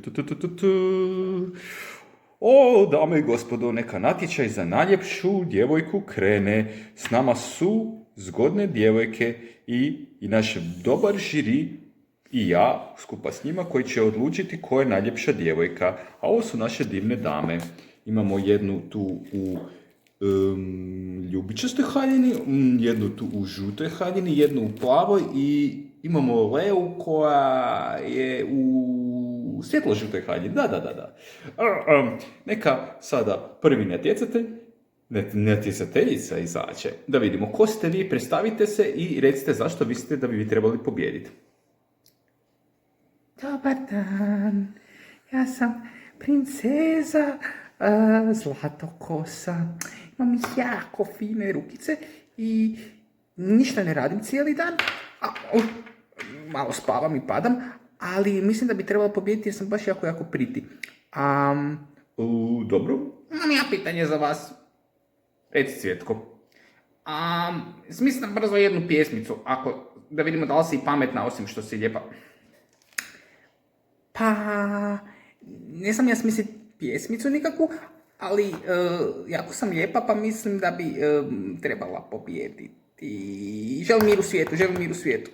Tu, tu, tu, tu, tu. O, dame i gospodo, neka natječaj za najljepšu djevojku krene. S nama su zgodne djevojke i naš dobar žiri i ja skupa s njima koji će odlučiti ko je najljepša djevojka. A ovo su naše divne dame. Imamo jednu tu u ljubičastoj haljini, jednu tu u žutoj haljini, jednu u plavoj i imamo Leu koja je u svjetlo-žutoj haljini. Da. Neka sada prvi natjecateljica izađe. Da vidimo ko ste vi, predstavite se i recite zašto mislite da bi vi trebali pobijediti. Dobar dan, ja sam princeza Zlatokosa. Imam jako fine rukice i ništa ne radim cijeli dan. Malo spavam i padam, ali mislim da bi trebalo pobijediti jer sam baš jako priti. Dobro. Imam ja pitanje za vas. Reci, Cvjetko. Smislim brzo jednu pjesmicu, da vidimo da li si pametna osim što si lijepa. Pa, ne znam ja smislit pjesmicu nikakvu, ali jako sam lijepa pa mislim da bi trebala pobijediti. Želim mir u svijetu.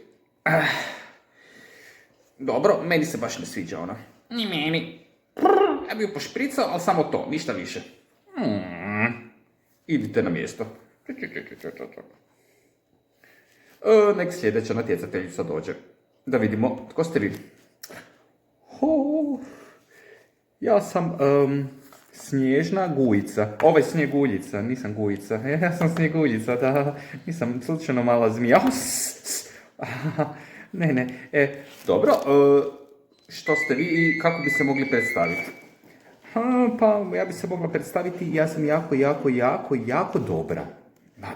Dobro, meni se baš ne sviđa ona. Ni meni. Ja bi ju pošpricao, ali samo to, ništa više. Idite na mjesto. Nek sljedeća natjecateljica dođe. Da vidimo tko ste vi. Ja sam Snježna Gujica. Ovo je Snjeguljica, nisam Gujica. Ja sam Snjeguljica, da. Nisam slučajno mala zmija. Ne. Dobro, što ste vi i kako bi se mogli predstaviti? Pa, ja bi se mogla predstaviti, ja sam jako dobra.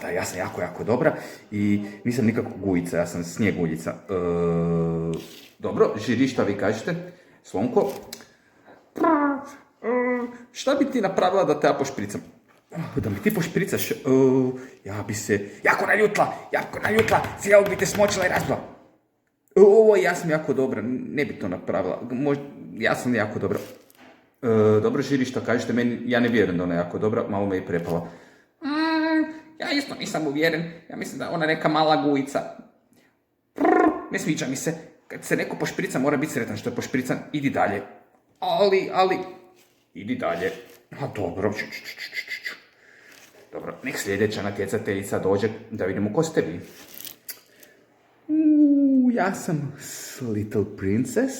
Da, ja sam jako dobra i nisam nikako Gujica, ja sam Snjeguljica. Dobro, žiri, šta vi kažete? Slonko? Šta bi ti napravila da te ja pošpricam? Da mi ti pošpricaš? Ja bi se jako naljutla, cijelo bi te smočila i razbila. Ja sam jako dobra, ne bi to napravila. Ja sam jako dobra. Dobro, žiri, što kažete meni, ja ne vjerujem da ona je jako dobra, malo me je prepala. Ja isto nisam uvjeren, ja mislim da ona neka mala Gujica. Ne sviđa mi se. Kad se neko pošprica, mora biti sretan što je pošprican. Idi dalje. Ali... Idi dalje. Dobro. Dobro, nek sljedeća natjecateljica dođe da vidimo ko ste vi. Ja sam Little Princess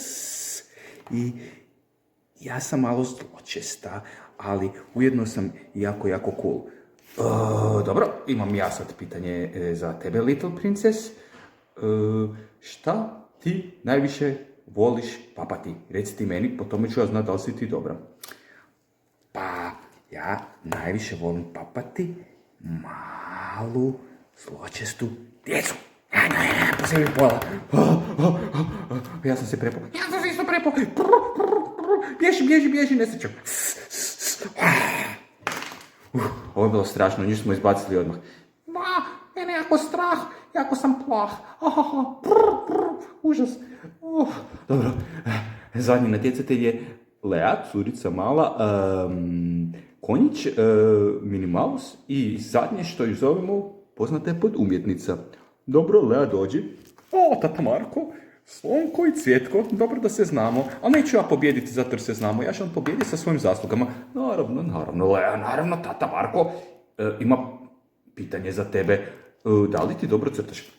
i ja sam malo zločesta, ali ujedno sam jako cool. Dobro, imam ja sad pitanje za tebe, Little Princess. Šta ti najviše voliš papati? Reci ti meni, po tome ću ja znati da li si ti dobra. Pa, ja najviše volim papati malu, zločestu djecu. Pa se mi pola. Ja sam se prepao. Ja sam se isto prepao. Bježi, nesrećom. Ovo je bilo strašno, nju smo izbacili odmah. Mene jako strah, jako sam plah. Užas. Dobro, zadnji natjecatelj je Lea, curica mala, konjić, Minimaus i zadnje što ju zovemo poznata je pod umjetnica. Dobro, Lea dođi. Tata Marko, Slonko i Cvjetko, dobro da se znamo, a neću ja pobijediti zato jer se znamo, ja ću vam pobijediti sa svojim zaslugama. Naravno, Lea, naravno, tata Marko, ima pitanje za tebe, da li ti dobro crtaš?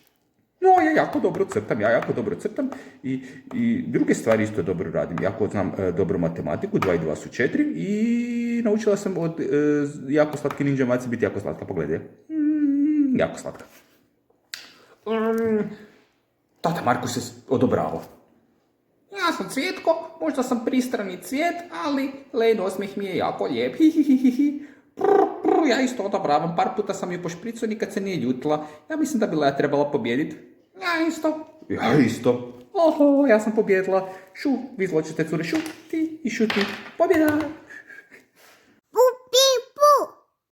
Ja jako dobro crtam i druge stvari isto dobro radim. Jako znam dobro matematiku, 2 i 2 su 4 i naučila sam od jako slatke ninja maci biti jako slatka, pogledaj. Jako slatka. Tata Marko se odobrava. Ja sam Cvjetko, možda sam pristrani cvijet, ali Len osmijeh mi je jako lijep. Ja isto odobravam, par puta sam ju pošpricao, nikad se nije ljutila. Ja mislim da bi Lea trebala pobijediti. Ja isto. Ja sam pobijedila. Vi zločite cure, šuti i šuti. Pobjeda!